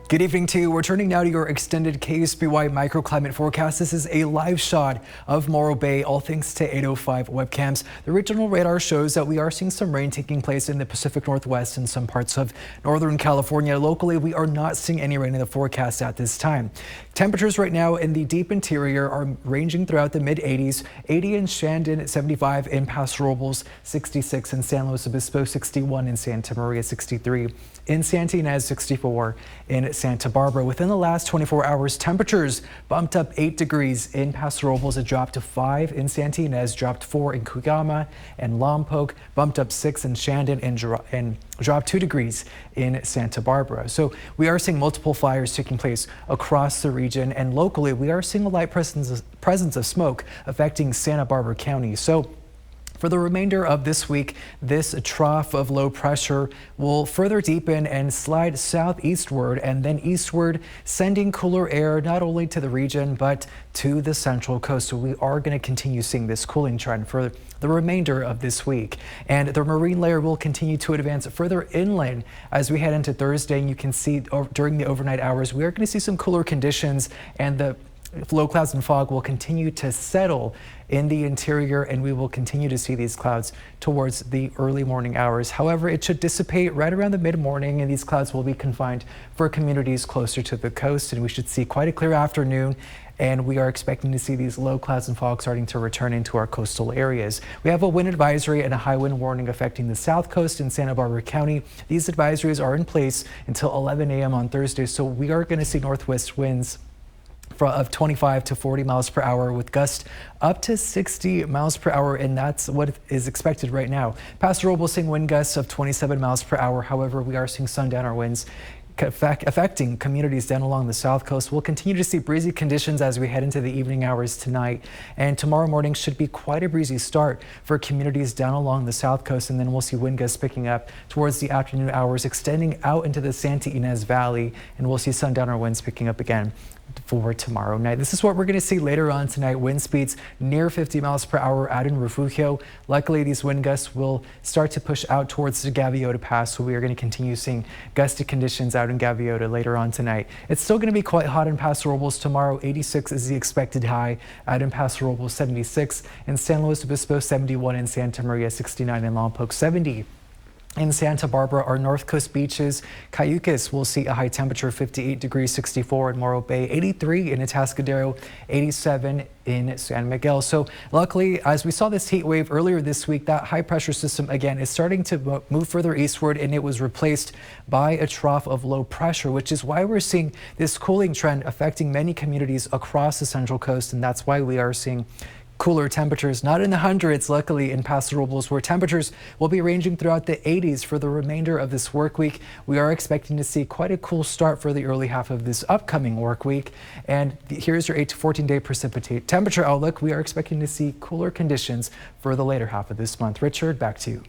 Good evening to you. We're turning now to your extended KSBY microclimate forecast. This is a live shot of Morro Bay, all thanks to 805 webcams. The regional radar shows that we are seeing some rain taking place in the Pacific Northwest and some parts of Northern California. Locally, we are not seeing any rain in the forecast at this time. Temperatures right now in the deep interior are ranging throughout the mid-80s. 80 in Shandon, 75 in Paso Robles, 66 in San Luis Obispo, 61 in Santa Maria, 63 in Santa Ynez, 64 in Santa Barbara. Within the last 24 hours, temperatures bumped up 8 degrees in Paso Robles. It dropped to 5 in Santa Ynez, dropped 4 in Cuyama and Lompoc, bumped up 6 in Shandon, and dropped 2 degrees in Santa Barbara. So we are seeing multiple fires taking place across the region, and locally we are seeing a light presence of smoke affecting Santa Barbara County. So for the remainder of this week, this trough of low pressure will further deepen and slide southeastward and then eastward, sending cooler air not only to the region but to the central coast. So we are going to continue seeing this cooling trend for the remainder of this week. And the marine layer will continue to advance further inland as we head into Thursday. And you can see during the overnight hours, we are going to see some cooler conditions, and the low clouds and fog will continue to settle in the interior, and we will continue to see these clouds towards the early morning hours. However, it should dissipate right around the mid-morning, and these clouds will be confined for communities closer to the coast, and we should see quite a clear afternoon. And we are expecting to see these low clouds and fog starting to return into our coastal areas. We have a wind advisory and a high wind warning affecting the south coast in Santa Barbara County. These advisories are in place until 11 a.m. on Thursday, so we are going to see northwest winds of 25 to 40 miles per hour with gusts up to 60 miles per hour, and that's what is expected right now. Paso Robles seeing wind gusts of 27 miles per hour. However, we are seeing sundowner winds affecting communities down along the south coast. We'll continue to see breezy conditions as we head into the evening hours tonight, and tomorrow morning should be quite a breezy start for communities down along the south coast, and then we'll see wind gusts picking up towards the afternoon hours, extending out into the Santa Ynez Valley, and we'll see sundowner winds picking up again for tomorrow night. This is what we're going to see later on tonight. Wind speeds near 50 miles per hour out in Refugio. Luckily, these wind gusts will start to push out towards the Gaviota Pass, so we are going to continue seeing gusty conditions out in Gaviota later on tonight. It's still going to be quite hot in Paso Robles tomorrow. 86 is the expected high. Out in Paso Robles, 76. In San Luis Obispo, 71. In Santa Maria, 69. In Lompoc, 70. In Santa Barbara, our north coast beaches, Cayucas will see a high temperature of 58 degrees, 64 in Morro Bay, 83 in Atascadero, 87 in San Miguel. So luckily, as we saw this heat wave earlier this week, that high pressure system again is starting to move further eastward, and it was replaced by a trough of low pressure, which is why we're seeing this cooling trend affecting many communities across the central coast. And that's why we are seeing cooler temperatures, not in the hundreds, luckily, in Paso Robles, where temperatures will be ranging throughout the 80s for the remainder of this work week. We are expecting to see quite a cool start for the early half of this upcoming work week. And here's your 8 to 14 day precipitate temperature outlook. We are expecting to see cooler conditions for the later half of this month. Richard, back to you.